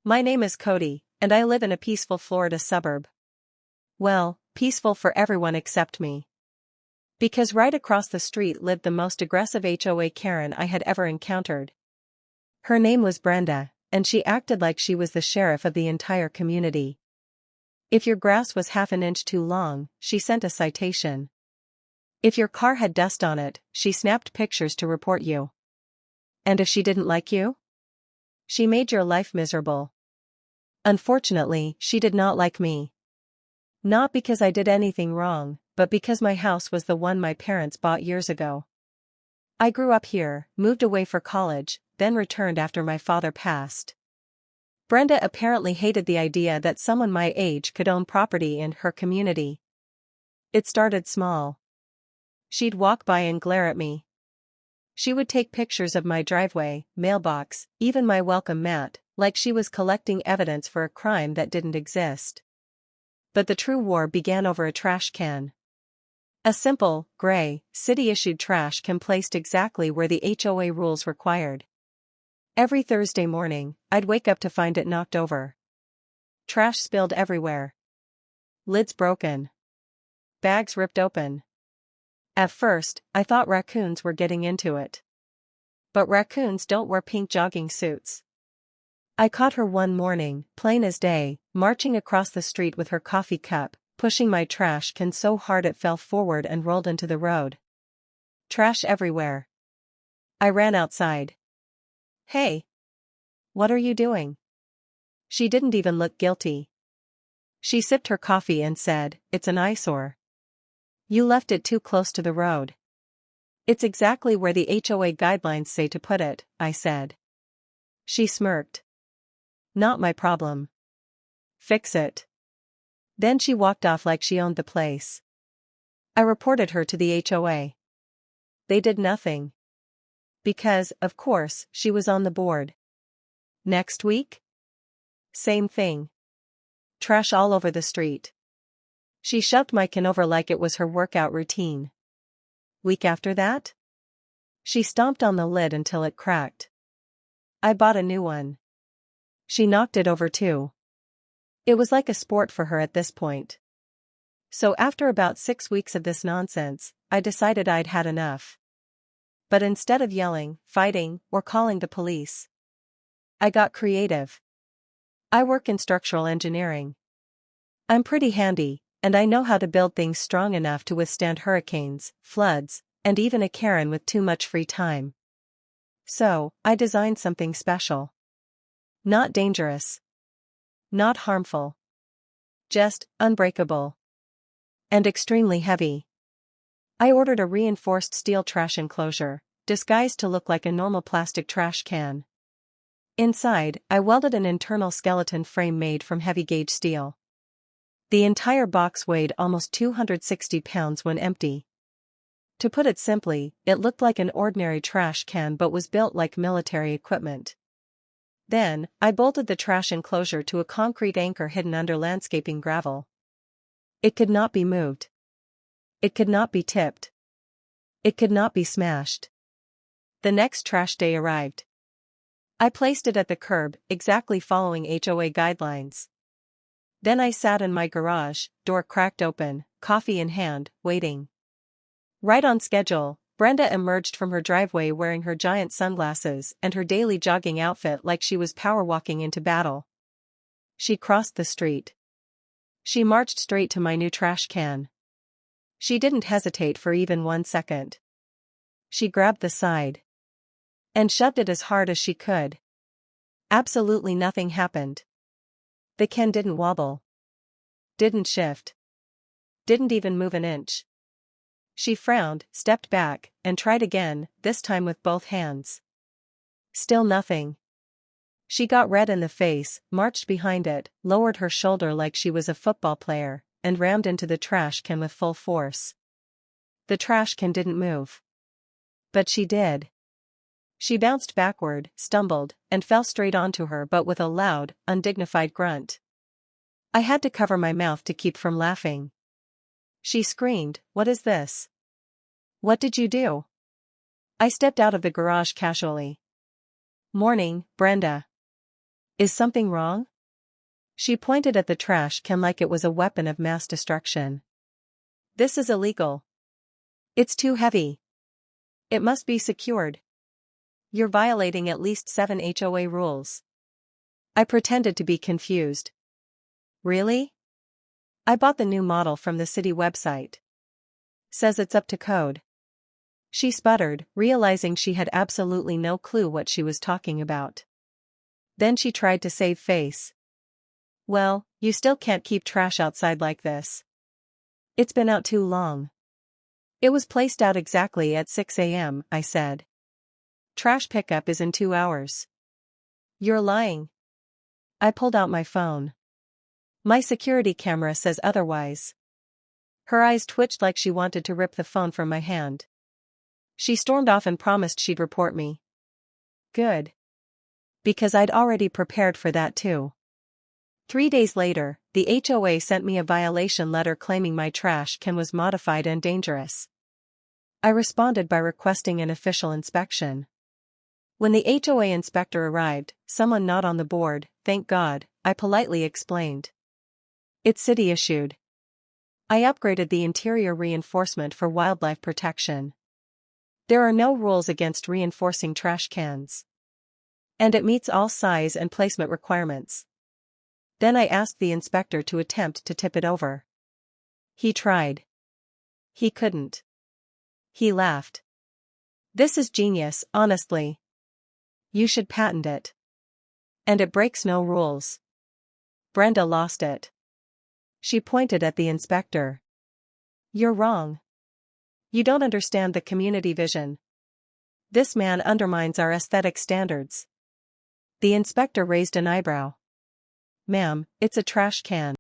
My name is Cody, and I live in a peaceful Florida suburb. Well, peaceful for everyone except me. Because right across the street lived the most aggressive HOA Karen I had ever encountered. Her name was Brenda, and she acted like she was the sheriff of the entire community. If your grass was half an inch too long, she sent a citation. If your car had dust on it, she snapped pictures to report you. And if she didn't like you? She made your life miserable. Unfortunately, she did not like me. Not because I did anything wrong, but because my house was the one my parents bought years ago. I grew up here, moved away for college, then returned after my father passed. Brenda apparently hated the idea that someone my age could own property in her community. It started small. She'd walk by and glare at me. She would take pictures of my driveway, mailbox, even my welcome mat, like she was collecting evidence for a crime that didn't exist. But the true war began over a trash can. A simple, gray, city-issued trash can placed exactly where the HOA rules required. Every Thursday morning, I'd wake up to find it knocked over. Trash spilled everywhere. Lids broken. Bags ripped open. At first, I thought raccoons were getting into it. But raccoons don't wear pink jogging suits. I caught her one morning, plain as day, marching across the street with her coffee cup, pushing my trash can so hard it fell forward and rolled into the road. Trash everywhere. I ran outside. "Hey! What are you doing?" She didn't even look guilty. She sipped her coffee and said, "It's an eyesore. You left it too close to the road." "It's exactly where the HOA guidelines say to put it," I said. She smirked. "Not my problem. Fix it." Then she walked off like she owned the place. I reported her to the HOA. They did nothing. Because, of course, she was on the board. Next week? Same thing. Trash all over the street. She shoved my can over like it was her workout routine. Week after that? She stomped on the lid until it cracked. I bought a new one. She knocked it over too. It was like a sport for her at this point. So after about 6 weeks of this nonsense, I decided I'd had enough. But instead of yelling, fighting, or calling the police, I got creative. I work in structural engineering. I'm pretty handy, and I know how to build things strong enough to withstand hurricanes, floods, and even a Karen with too much free time. So, I designed something special. Not dangerous. Not harmful. Just unbreakable. And extremely heavy. I ordered a reinforced steel trash enclosure, disguised to look like a normal plastic trash can. Inside, I welded an internal skeleton frame made from heavy-gauge steel. The entire box weighed almost 260 pounds when empty. To put it simply, it looked like an ordinary trash can but was built like military equipment. Then, I bolted the trash enclosure to a concrete anchor hidden under landscaping gravel. It could not be moved. It could not be tipped. It could not be smashed. The next trash day arrived. I placed it at the curb, exactly following HOA guidelines. Then I sat in my garage, door cracked open, coffee in hand, waiting. Right on schedule, Brenda emerged from her driveway wearing her giant sunglasses and her daily jogging outfit like she was power walking into battle. She crossed the street. She marched straight to my new trash can. She didn't hesitate for even 1 second. She grabbed the side and shoved it as hard as she could. Absolutely nothing happened. The can didn't wobble. Didn't shift. Didn't even move an inch. She frowned, stepped back, and tried again, this time with both hands. Still nothing. She got red in the face, marched behind it, lowered her shoulder like she was a football player, and rammed into the trash can with full force. The trash can didn't move. But she did. She bounced backward, stumbled, and fell straight onto her but with a loud, undignified grunt. I had to cover my mouth to keep from laughing. She screamed, "What is this? What did you do?" I stepped out of the garage casually. "Morning, Brenda." Is something wrong? She pointed at the trash can like it was a weapon of mass destruction. This is illegal. It's too heavy. It must be secured. You're violating at least 7 HOA rules. I pretended to be confused. Really? I bought the new model from the city website. Says it's up to code. She sputtered, realizing she had absolutely no clue what she was talking about. Then she tried to save face. Well, you still can't keep trash outside like this. It's been out too long. It was placed out exactly at 6 a.m., I said. Trash pickup is in 2 hours. You're lying. I pulled out my phone. My security camera says otherwise. Her eyes twitched like she wanted to rip the phone from my hand. She stormed off and promised she'd report me. Good. Because I'd already prepared for that too. 3 days later, the HOA sent me a violation letter claiming my trash can was modified and dangerous. I responded by requesting an official inspection. When the HOA inspector arrived, someone not on the board, thank God, I politely explained. It's city issued. I upgraded the interior reinforcement for wildlife protection. There are no rules against reinforcing trash cans. And it meets all size and placement requirements. Then I asked the inspector to attempt to tip it over. He tried. He couldn't. He laughed. This is genius, honestly. You should patent it. And it breaks no rules. Brenda lost it. She pointed at the inspector. You're wrong. You don't understand the community vision. This man undermines our aesthetic standards. The inspector raised an eyebrow. Ma'am, it's a trash can.